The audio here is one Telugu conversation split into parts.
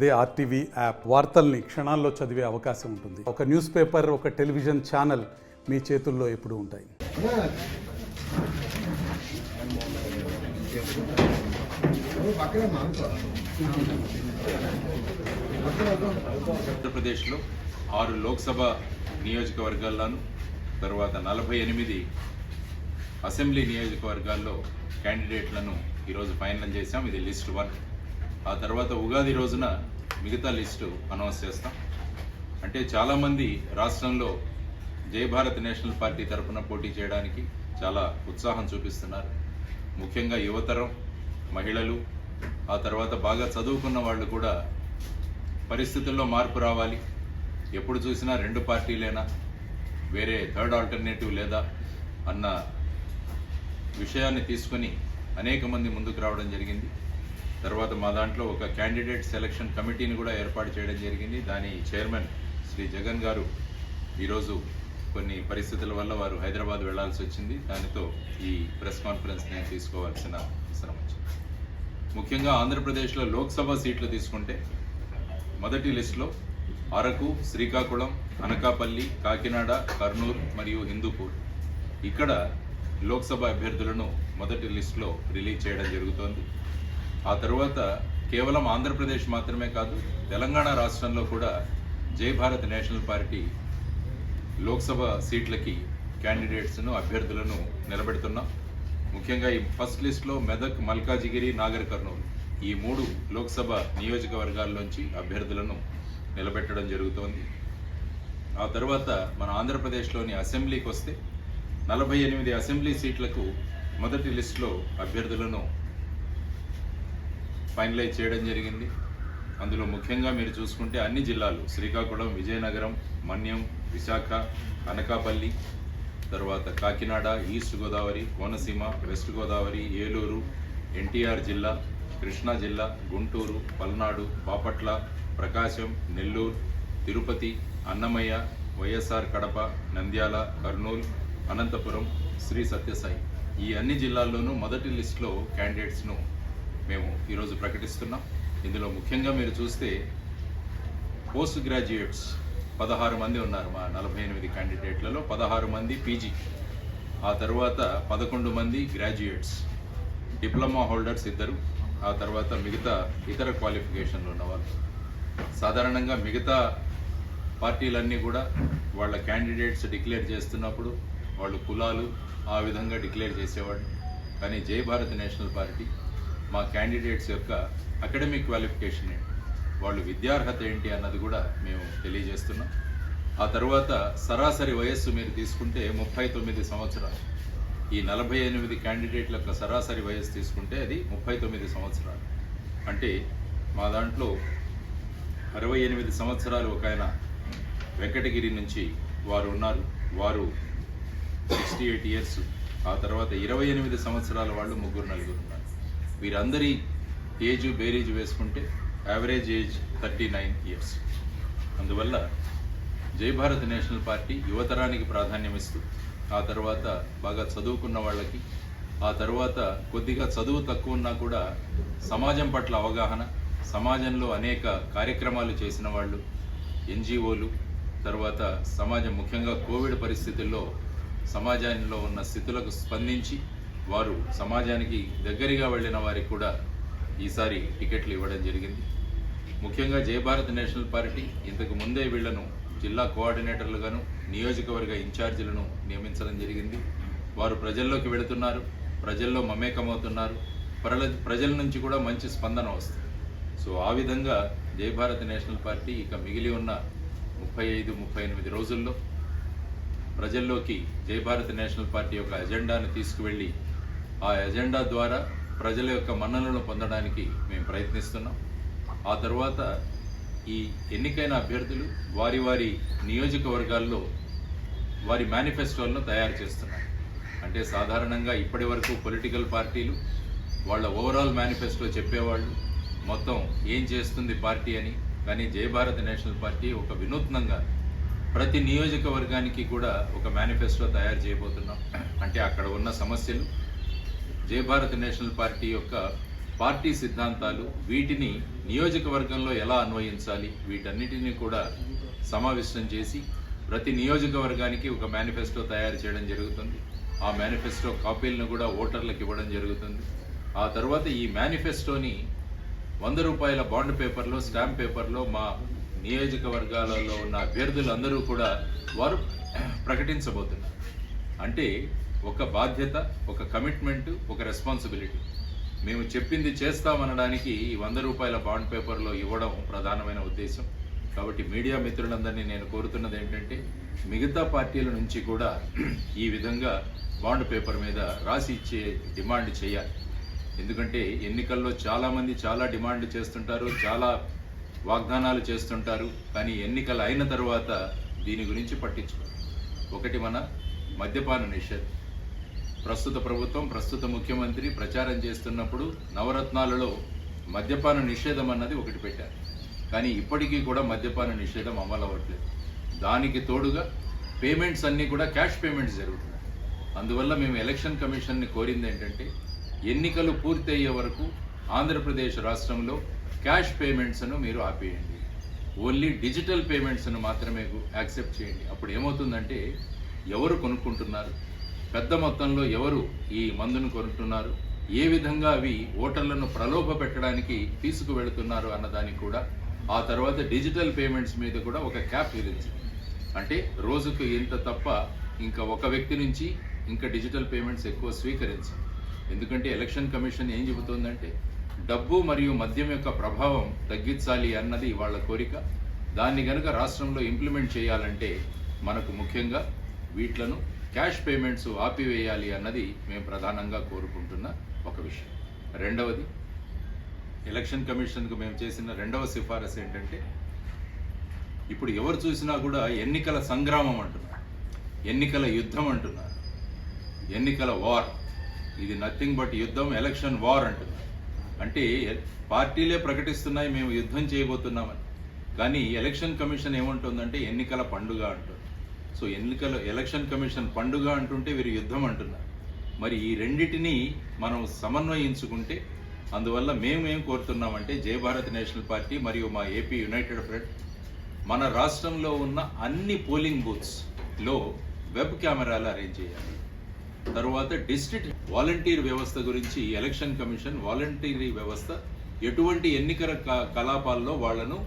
అదే ఆర్టీవీ యాప్ వార్తల్ని క్షణాల్లో చదివే అవకాశం ఉంటుంది. ఒక న్యూస్ పేపర్, ఒక టెలివిజన్ ఛానల్ మీ చేతుల్లో ఎప్పుడూ ఉంటాయి. ఆంధ్రప్రదేశ్లో 6 లోక్సభ నియోజకవర్గాల్లోనూ తర్వాత 48 అసెంబ్లీ నియోజకవర్గాల్లో క్యాండిడేట్లను ఈరోజు ఫైనల్ చేశాం. ఇది లిస్ట్ 1. ఆ తర్వాత ఉగాది రోజున మిగతా లిస్టు అనౌన్స్ చేస్తాం. అంటే చాలామంది రాష్ట్రంలో జై భారత్ నేషనల్ పార్టీ తరఫున పోటీ చేయడానికి చాలా ఉత్సాహం చూపిస్తున్నారు. ముఖ్యంగా యువతరం, మహిళలు, ఆ తర్వాత బాగా చదువుకున్న వాళ్ళు కూడా పరిస్థితుల్లో మార్పు రావాలి, ఎప్పుడు చూసినా 2 పార్టీలేనా, వేరే థర్డ్ ఆల్టర్నేటివ్ లేదా అన్న విషయాన్ని తీసుకొని అనేక మంది ముందుకు రావడం జరిగింది. తర్వాత మా దాంట్లో ఒక క్యాండిడేట్ సెలక్షన్ కమిటీని కూడా ఏర్పాటు చేయడం జరిగింది. దాని చైర్మన్ శ్రీ జగన్ గారు ఈరోజు కొన్ని పరిస్థితుల వల్ల వారు హైదరాబాద్ వెళ్లాల్సి వచ్చింది. దానితో ఈ ప్రెస్ కాన్ఫరెన్స్ నేను తీసుకోవాల్సిన అవసరం వచ్చింది. ముఖ్యంగా ఆంధ్రప్రదేశ్లో లోక్సభ సీట్లు తీసుకుంటే మొదటి లిస్టులో అరకు, శ్రీకాకుళం, అనకాపల్లి, కాకినాడ, కర్నూలు మరియు హిందూపూర్ ఇక్కడ లోక్సభ అభ్యర్థులను మొదటి లిస్టులో రిలీజ్ చేయడం జరుగుతోంది. ఆ తర్వాత కేవలం ఆంధ్రప్రదేశ్ మాత్రమే కాదు, తెలంగాణ రాష్ట్రంలో కూడా జై భారత్ నేషనల్ పార్టీ లోక్సభ సీట్లకి క్యాండిడేట్స్ను, అభ్యర్థులను నిలబెడుతున్నాం. ముఖ్యంగా ఈ ఫస్ట్ లిస్ట్లో మెదక్, మల్కాజిగిరి, నాగర్ కర్నూలు ఈ 3 లోక్సభ నియోజకవర్గాల్లోంచి అభ్యర్థులను నిలబెట్టడం జరుగుతోంది. ఆ తర్వాత మన ఆంధ్రప్రదేశ్లోని అసెంబ్లీకి వస్తే 48 అసెంబ్లీ సీట్లకు మొదటి లిస్టులో అభ్యర్థులను ఫైనలైజ్ చేయడం జరిగింది. అందులో ముఖ్యంగా మీరు చూసుకుంటే అన్ని జిల్లాలు శ్రీకాకుళం, విజయనగరం, మన్యం, విశాఖ, అనకాపల్లి, తర్వాత కాకినాడ, ఈస్ట్ గోదావరి, కోనసీమ, వెస్ట్ గోదావరి, ఏలూరు, ఎన్టీఆర్ జిల్లా, కృష్ణా జిల్లా, గుంటూరు, పల్నాడు, బాపట్ల, ప్రకాశం, నెల్లూరు, తిరుపతి, అన్నమయ్య, వైఎస్ఆర్ కడప, నంద్యాల, కర్నూలు, అనంతపురం, శ్రీ సత్యసాయి ఈ అన్ని జిల్లాల్లోనూ మొదటి లిస్టులో క్యాండిడేట్స్ను మేము ఈరోజు ప్రకటిస్తున్నాం. ఇందులో ముఖ్యంగా మీరు చూస్తే పోస్ట్ గ్రాడ్యుయేట్స్ 16 మంది ఉన్నారు. మా 48 క్యాండిడేట్లలో 16 మంది పీజీ, ఆ తర్వాత 11 మంది గ్రాడ్యుయేట్స్, డిప్లొమా హోల్డర్స్ 2, ఆ తర్వాత మిగతా ఇతర క్వాలిఫికేషన్లు ఉన్నవాళ్ళు. సాధారణంగా మిగతా పార్టీలన్నీ కూడా వాళ్ళ క్యాండిడేట్స్ డిక్లేర్ చేస్తున్నప్పుడు వాళ్ళు కులాలు ఆ విధంగా డిక్లేర్ చేసేవాళ్ళు. కానీ జై భారత్ నేషనల్ పార్టీ మా క్యాండిడేట్స్ యొక్క అకాడమిక్ క్వాలిఫికేషన్ ఏంటి, వాళ్ళు విద్యార్హత ఏంటి అన్నది కూడా మేము తెలియజేస్తున్నాం. ఆ తర్వాత సరాసరి వయస్సు మీరు తీసుకుంటే 39 సంవత్సరాలు. ఈ 48 క్యాండిడేట్ల యొక్క సరాసరి వయస్సు తీసుకుంటే అది 39 సంవత్సరాలు. అంటే మా దాంట్లో 68 సంవత్సరాలు ఒక ఆయన వెంకటగిరి నుంచి వారు ఉన్నారు, వారు 68 ఇయర్స్. ఆ తర్వాత 28 సంవత్సరాల వాళ్ళు 3-4 ఉన్నారు. వీరందరి ఏజ్ బేరీజ్ వేసుకుంటే యావరేజ్ ఏజ్ 39 ఇయర్స్. అందువల్ల జై భారత్ నేషనల్ పార్టీ యువతరానికి ప్రాధాన్యం ఇస్తూ, ఆ తర్వాత బాగా చదువుకున్న వాళ్ళకి, ఆ తర్వాత కొద్దిగా చదువు తక్కువ ఉన్నా కూడా సమాజం పట్ల అవగాహన, సమాజంలో అనేక కార్యక్రమాలు చేసిన వాళ్ళు, ఎన్జిఓలు, తర్వాత సమాజం ముఖ్యంగా కోవిడ్ పరిస్థితుల్లో సమాజంలో ఉన్న స్థితులకు స్పందించి వారు సమాజానికి దగ్గరగా వెళ్ళిన వారికి కూడా ఈసారి టికెట్లు ఇవ్వడం జరిగింది. ముఖ్యంగా జై భారత్ నేషనల్ పార్టీ ఇంతకు ముందే వీళ్లను జిల్లా కోఆర్డినేటర్లుగాను, నియోజకవర్గ ఇన్ఛార్జీలను నియమించడం జరిగింది. వారు ప్రజల్లోకి వెళుతున్నారు, ప్రజల్లో మమేకమవుతున్నారు, ప్రజల నుంచి కూడా మంచి స్పందన వస్తుంది. సో ఆ విధంగా జై భారత్ నేషనల్ పార్టీ ఇక మిగిలి ఉన్న 35-38 రోజుల్లో ప్రజల్లోకి జై భారత్ నేషనల్ పార్టీ యొక్క ఎజెండాను తీసుకువెళ్ళి ఆ ఎజెండా ద్వారా ప్రజల యొక్క మన్ననలను పొందడానికి మేము ప్రయత్నిస్తున్నాం. ఆ తర్వాత ఈ ఎన్నికైన అభ్యర్థులు వారి వారి నియోజకవర్గాల్లో వారి మేనిఫెస్టోలను తయారు చేస్తున్నారు. అంటే సాధారణంగా ఇప్పటి వరకు పొలిటికల్ పార్టీలు వాళ్ళ ఓవరాల్ మేనిఫెస్టో చెప్పేవాళ్ళు, మొత్తం ఏం చేస్తుంది పార్టీ అని. కానీ జై భారత్ నేషనల్ పార్టీ ఒక వినూత్నంగా ప్రతి నియోజకవర్గానికి కూడా ఒక మేనిఫెస్టో తయారు చేయబోతున్నాం. అంటే అక్కడ ఉన్న సమస్యలు, జై భారత్ నేషనల్ పార్టీ యొక్క పార్టీ సిద్ధాంతాలు, వీటిని నియోజకవర్గంలో ఎలా అన్వయించాలి, వీటన్నిటిని కూడా సమావిష్టం చేసి ప్రతి నియోజకవర్గానికి ఒక మేనిఫెస్టో తయారు చేయడం జరుగుతుంది. ఆ మేనిఫెస్టో కాపీలను కూడా ఓటర్లకు ఇవ్వడం జరుగుతుంది. ఆ తర్వాత ఈ మేనిఫెస్టోని 100 రూపాయల బాండ్ పేపర్లో, స్టాంప్ పేపర్లో మా నియోజకవర్గాలలో ఉన్న అభ్యర్థులందరూ కూడా వారు ప్రకటించబోతున్నారు. అంటే ఒక బాధ్యత, ఒక కమిట్మెంట్, ఒక రెస్పాన్సిబిలిటీ. మేము చెప్పింది చేస్తామనడానికి ఈ 100 రూపాయల బాండ్ పేపర్లో ఇవ్వడం ప్రధానమైన ఉద్దేశం. కాబట్టి మీడియా మిత్రులందరినీ నేను కోరుతున్నది ఏంటంటే మిగతా పార్టీల నుంచి కూడా ఈ విధంగా బాండ్ పేపర్ మీద రాసి ఇచ్చే డిమాండ్ చేయాలి. ఎందుకంటే ఎన్నికల్లో చాలామంది చాలా డిమాండ్ చేస్తుంటారు, చాలా వాగ్దానాలు చేస్తుంటారు, కానీ ఎన్నికలు అయిన తర్వాత దీని గురించి పట్టించుకోరు. ఒకటి మన మద్యపాన నిషేధం. ప్రస్తుత ప్రభుత్వం, ప్రస్తుత ముఖ్యమంత్రి ప్రచారం చేస్తున్నప్పుడు నవరత్నాలలో మద్యపాన నిషేధం అన్నది ఒకటి పెట్టారు. కానీ ఇప్పటికీ కూడా మద్యపాన నిషేధం అమలు అవ్వట్లేదు. దానికి తోడుగా పేమెంట్స్ అన్నీ కూడా క్యాష్ పేమెంట్స్ జరుగుతున్నాయి. అందువల్ల మేము ఎలక్షన్ కమిషన్ని కోరింది ఏంటంటే ఎన్నికలు పూర్తి అయ్యే వరకు ఆంధ్రప్రదేశ్ రాష్ట్రంలో క్యాష్ పేమెంట్స్ను మీరు ఆపేయండి, ఓన్లీ డిజిటల్ పేమెంట్స్ను మాత్రమే యాక్సెప్ట్ చేయండి. అప్పుడు ఏమవుతుందంటే ఎవరు కొనుక్కుంటున్నారు, పెద్ద మొత్తంలో ఎవరు ఈ మందును కొనుక్కుంటున్నారు, ఏ విధంగా అవి ఓటర్లను ప్రలోభ పెట్టడానికి తీసుకువెళుతున్నారు అన్నదానికి కూడా, ఆ తర్వాత డిజిటల్ పేమెంట్స్ మీద కూడా ఒక క్యాప్ విధించింది. అంటే రోజుకు ఇంత తప్ప ఇంకా ఒక వ్యక్తి నుంచి ఇంకా డిజిటల్ పేమెంట్స్ ఎక్కువ స్వీకరించాం. ఎందుకంటే ఎలక్షన్ కమిషన్ ఏం చెబుతోందంటే డబ్బు మరియు మద్యం యొక్క ప్రభావం తగ్గించాలి అన్నది వాళ్ళ కోరిక. దాన్ని గనుక రాష్ట్రంలో ఇంప్లిమెంట్ చేయాలంటే మనకు ముఖ్యంగా వీట్లను క్యాష్ పేమెంట్స్ ఆపివేయాలి అన్నది మేము ప్రధానంగా కోరుకుంటున్న ఒక విషయం. రెండవది, ఎలక్షన్ కమిషన్కు మేము చేసిన రెండవ సిఫారసు ఏంటంటే ఇప్పుడు ఎవరు చూసినా కూడా ఎన్నికల సంగ్రామం అంటున్నారు, ఎన్నికల యుద్ధం అంటున్నారు, ఎన్నికల వార్. ఇది నథింగ్ బట్ యుద్ధం, ఎలక్షన్ వార్ అంటున్నారు. అంటే పార్టీలే ప్రకటిస్తున్నాయి మేము యుద్ధం చేయబోతున్నామని, కానీ ఎలక్షన్ కమిషన్ ఏమంటుందంటే ఎన్నికల పండుగ అంటుంది. సో ఎలక్షన్ కమిషన్ పండుగ అంటుంటే వీరు యుద్ధం అంటున్నారు. మరి ఈ రెండిటిని మనం సమన్వయించుకుంటే, అందువల్ల మేమేం కోరుతున్నామంటే జై భారత్ నేషనల్ పార్టీ మరియు మా ఏపీ యునైటెడ్ ఫ్రంట్ మన రాష్ట్రంలో ఉన్న అన్ని పోలింగ్ బూత్స్లో వెబ్ కెమెరాలు అరేంజ్ చేయాలి. తరువాత డిస్ట్రిక్ట్ వాలంటీర్ వ్యవస్థ గురించి ఎలక్షన్ కమిషన్ వాలంటీరీ వ్యవస్థ ఎటువంటి ఎన్నికల కలాపాల్లో వాళ్లను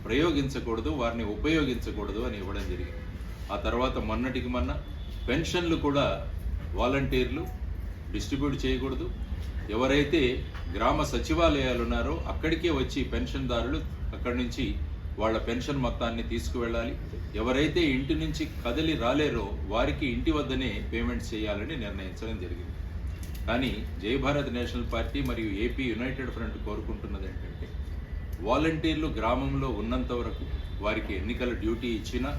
ప్రయోగించకూడదు, వారిని ఉపయోగించకూడదు అని ఇవ్వడం జరిగింది. ఆ తర్వాత మొన్నటికి మొన్న పెన్షన్లు కూడా వాలంటీర్లు డిస్ట్రిబ్యూట్ చేయకూడదు. ఎవరైతే గ్రామ సచివాలయాలు ఉన్నారో అక్కడికే వచ్చి పెన్షన్దారులు అక్కడి నుంచి వాళ్ళ పెన్షన్ మొత్తాన్ని తీసుకువెళ్ళాలి. ఎవరైతే ఇంటి నుంచి కదిలి రాలేరో వారికి ఇంటి వద్దనే పేమెంట్స్ చేయాలని నిర్ణయించడం జరిగింది. కానీ జై భారత్ నేషనల్ పార్టీ మరియు ఏపీ యునైటెడ్ ఫ్రంట్ కోరుకుంటున్నది ఏంటంటే వాలంటీర్లు గ్రామంలో ఉన్నంత వరకు వారికి ఎన్నికల డ్యూటీ ఇచ్చినా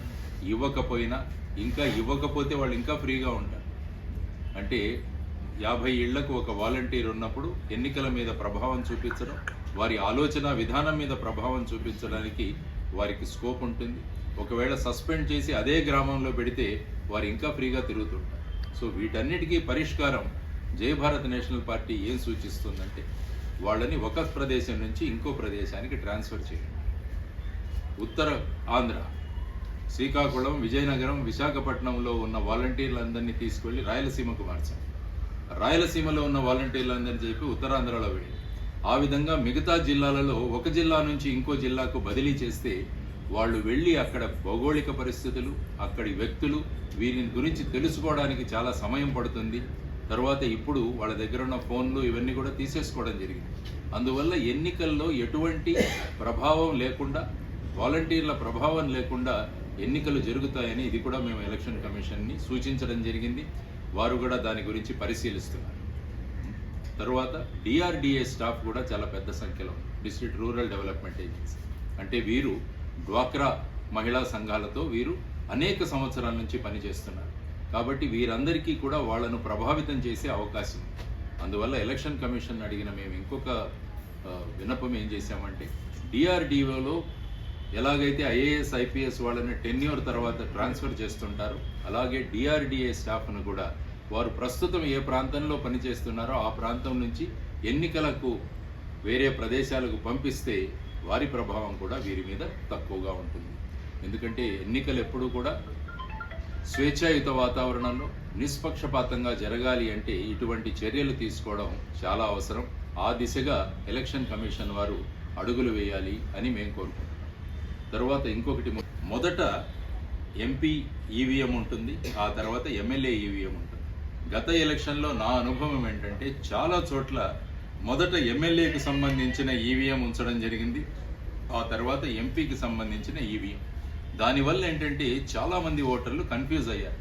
ఇవ్వకపోయినా, ఇంకా ఇవ్వకపోతే వాళ్ళు ఇంకా ఫ్రీగా ఉంటారు. అంటే 50 ఇళ్లకు ఒక వాలంటీర్ ఉన్నప్పుడు ఎన్నికల మీద ప్రభావం చూపించడం, వారి ఆలోచన విధానం మీద ప్రభావం చూపించడానికి వారికి స్కోప్ ఉంటుంది. ఒకవేళ సస్పెండ్ చేసి అదే గ్రామంలో పెడితే వారు ఇంకా ఫ్రీగా తిరుగుతుంటారు. సో వీటన్నిటికీ పరిష్కారం జై భారత్ నేషనల్ పార్టీ ఏం సూచిస్తుందంటే వాళ్ళని ఒక ప్రదేశం నుంచి ఇంకో ప్రదేశానికి ట్రాన్స్ఫర్ చేయండి. ఉత్తర ఆంధ్ర, శ్రీకాకుళం, విజయనగరం, విశాఖపట్నంలో ఉన్న వాలంటీర్లందరినీ తీసుకెళ్లి రాయలసీమకు మార్చాం. రాయలసీమలో ఉన్న వాలంటీర్లందరినీ చెప్పి ఉత్తరాంధ్రలో వెళ్ళి, ఆ విధంగా మిగతా జిల్లాలలో ఒక జిల్లా నుంచి ఇంకో జిల్లాకు బదిలీ చేస్తే వాళ్ళు వెళ్ళి అక్కడ భౌగోళిక పరిస్థితులు, అక్కడి వ్యక్తులు, వీరి గురించి తెలుసుకోవడానికి చాలా సమయం పడుతుంది. తర్వాత ఇప్పుడు వాళ్ళ దగ్గర ఉన్న ఫోన్లు ఇవన్నీ కూడా తీసేసుకోవడం జరిగింది. అందువల్ల ఎన్నికల్లో ఎటువంటి ప్రభావం లేకుండా, వాలంటీర్ల ప్రభావం లేకుండా ఎన్నికలు జరుగుతాయని ఇది కూడా మేము ఎలక్షన్ కమిషన్ని సూచించడం జరిగింది. వారు కూడా దాని గురించి పరిశీలిస్తున్నారు. తరువాత డిఆర్డిఏ స్టాఫ్ కూడా చాలా పెద్ద సంఖ్యలో, డిస్ట్రిక్ట్ రూరల్ డెవలప్మెంట్ ఏజెన్సీ, అంటే వీరు డ్వాక్రా మహిళా సంఘాలతో వీరు అనేక సంవత్సరాల నుంచి పనిచేస్తున్నారు. కాబట్టి వీరందరికీ కూడా వాళ్ళను ప్రభావితం చేసే అవకాశం ఉంది. అందువల్ల ఎలక్షన్ కమిషన్ అడిగిన మేము ఇంకొక విన్నపం ఏం చేశామంటే డిఆర్డిఓలో ఎలాగైతే ఐఏఎస్ ఐపీఎస్ వాళ్ళని టెన్యూర్ తర్వాత ట్రాన్స్ఫర్ చేస్తుంటారో అలాగే డిఆర్డిఏ స్టాఫ్ను కూడా వారు ప్రస్తుతం ఏ ప్రాంతంలో పనిచేస్తున్నారో ఆ ప్రాంతం నుంచి ఎన్నికలకు వేరే ప్రదేశాలకు పంపిస్తే వారి ప్రభావం కూడా వీరి మీద తక్కువగా ఉంటుంది. ఎందుకంటే ఎన్నికలు ఎప్పుడూ కూడా స్వేచ్ఛాయుత వాతావరణంలో నిష్పక్షపాతంగా జరగాలి అంటే ఇటువంటి చర్యలు తీసుకోవడం చాలా అవసరం. ఆ దిశగా ఎలక్షన్ కమిషన్ వారు అడుగులు వేయాలి అని మేము కోరుకుంటున్నాం. తరువాత ఇంకొకటి, మొదట ఎంపీ ఈవీఎం ఉంటుంది, ఆ తర్వాత ఎమ్మెల్యే ఈవీఎం ఉంటుంది. గత ఎలక్షన్లో నా అనుభవం ఏంటంటే చాలా చోట్ల మొదట ఎమ్మెల్యేకి సంబంధించిన ఈవీఎం ఉంచడం జరిగింది, ఆ తర్వాత ఎంపీకి సంబంధించిన ఈవీఎం. దానివల్ల ఏంటంటే చాలామంది ఓటర్లు కన్ఫ్యూజ్ అయ్యారు,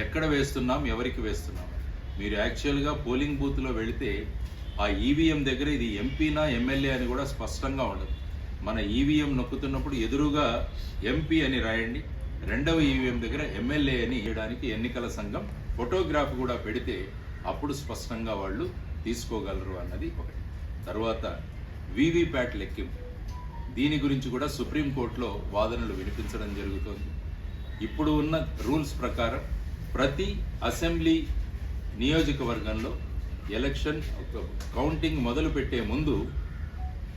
ఎక్కడ వేస్తున్నాం, ఎవరికి వేస్తున్నాం. మీరు యాక్చువల్గా పోలింగ్ బూత్లో వెళితే ఆ ఈవీఎం దగ్గర ఇది ఎంపీనా ఎమ్మెల్యే అని కూడా స్పష్టంగా ఉండదు. మన ఈవీఎం నొక్కుతున్నప్పుడు ఎదురుగా ఎంపీ అని రాయండి, రెండవ ఈవీఎం దగ్గర ఎమ్మెల్యే అని వేయడానికి ఎన్నికల సంఘం ఫోటోగ్రాఫ్ కూడా పెడితే అప్పుడు స్పష్టంగా వాళ్ళు తీసుకోగలరు అన్నది ఒకటి. తర్వాత వీవీప్యాట్ లెక్కింపు, దీని గురించి కూడా సుప్రీంకోర్టులో వాదనలు వినిపించడం జరుగుతోంది. ఇప్పుడు ఉన్న రూల్స్ ప్రకారం ప్రతి అసెంబ్లీ నియోజకవర్గంలో ఎలక్షన్ కౌంటింగ్ మొదలు పెట్టే ముందు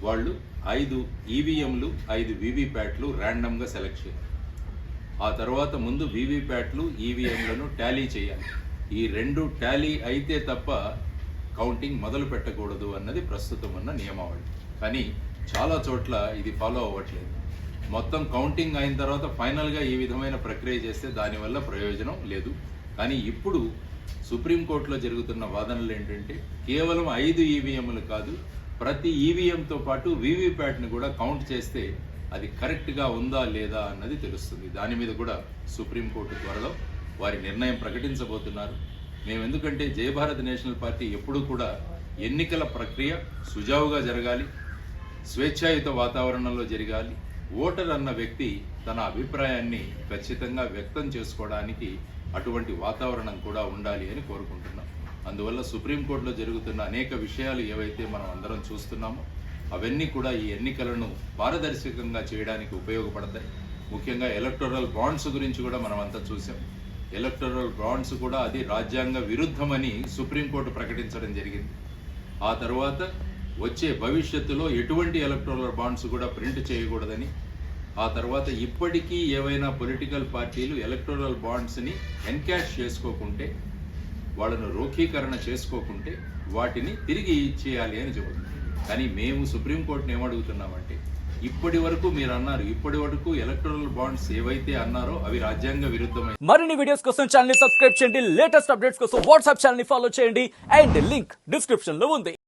వాళ్ళు 5 ఈవీఎంలు 5 వీవీప్యాట్లు ర్యాండమ్గా సెలెక్ట్ చేయాలి. ఆ తర్వాత ముందు వీవీప్యాట్లు ఈవీఎంలను టాలీ చేయాలి. ఈ 2 టాలీ అయితే తప్ప కౌంటింగ్ మొదలు పెట్టకూడదు అన్నది ప్రస్తుతం ఉన్న నియమావళి. కానీ చాలా చోట్ల ఇది ఫాలో అవ్వట్లేదు. మొత్తం కౌంటింగ్ అయిన తర్వాత ఫైనల్గా ఈ విధమైన ప్రక్రియ చేస్తే దానివల్ల ప్రయోజనం లేదు. కానీ ఇప్పుడు సుప్రీంకోర్టులో జరుగుతున్న వాదనలు ఏంటంటే కేవలం 5 ఈవీఎంలు కాదు, ప్రతి ఈవీఎంతో పాటు వీవీప్యాట్ని కూడా కౌంట్ చేస్తే అది కరెక్ట్గా ఉందా లేదా అన్నది తెలుస్తుంది. దాని మీద కూడా సుప్రీంకోర్టు త్వరలో వారి నిర్ణయం ప్రకటించబోతున్నారు. మేము ఎందుకంటే జయభారత్ నేషనల్ పార్టీ ఎప్పుడూ కూడా ఎన్నికల ప్రక్రియ సుజావుగా జరగాలి, స్వేచ్ఛాయుత వాతావరణంలో జరగాలి, ఓటర్ అన్న వ్యక్తి తన అభిప్రాయాన్ని ఖచ్చితంగా వ్యక్తం చేసుకోవడానికి అటువంటి వాతావరణం కూడా ఉండాలి అని కోరుకుంటున్నాం. అందువల్ల సుప్రీంకోర్టులో జరుగుతున్న అనేక విషయాలు ఏవైతే మనం అందరం చూస్తున్నామో అవన్నీ కూడా ఈ ఎన్నికలను పారదర్శకంగా చేయడానికి ఉపయోగపడతాయి. ముఖ్యంగా ఎలక్టోరల్ బాండ్స్ గురించి కూడా మనం అంతా చూసాం. ఎలక్టోరల్ బాండ్స్ కూడా అది రాజ్యాంగ విరుద్ధమని సుప్రీంకోర్టు ప్రకటించడం జరిగింది. ఆ తర్వాత వచ్చే భవిష్యత్తులో ఎటువంటి ఎలక్టోరల్ బాండ్స్ కూడా ప్రింట్ చేయకూడదని, ఆ తర్వాత ఇప్పటికీ ఏవైనా పొలిటికల్ పార్టీలు ఎలక్టోరల్ బాండ్స్ని ఎన్కాష్ చేసుకోకుంటే, వాళ్ళను రోఖీకరణ చేసుకోకుంటే వాటిని తిరిగి ఇచ్చేయాలి అని చెబుతుంది. కానీ మేము సుప్రీంకోర్టుని ఏమడుగుతున్నామంటే, ఇప్పటి వరకు మీరు అన్నారు, ఇప్పటి వరకు ఎలక్టోరల్ బాండ్స్ ఏవైతే అన్నారో అవి రాజ్యాంగ విరుద్ధమైన. మరిన్ని వీడియోస్ కోసం ఛానల్ ని సబ్స్క్రైబ్ చేయండి, లేటెస్ట్ అప్డేట్స్ కోసం వాట్సాప్ ఛానల్ ని ఫాలో చేయండి అండ్ లింక్ డిస్క్రిప్షన్ లో ఉంది.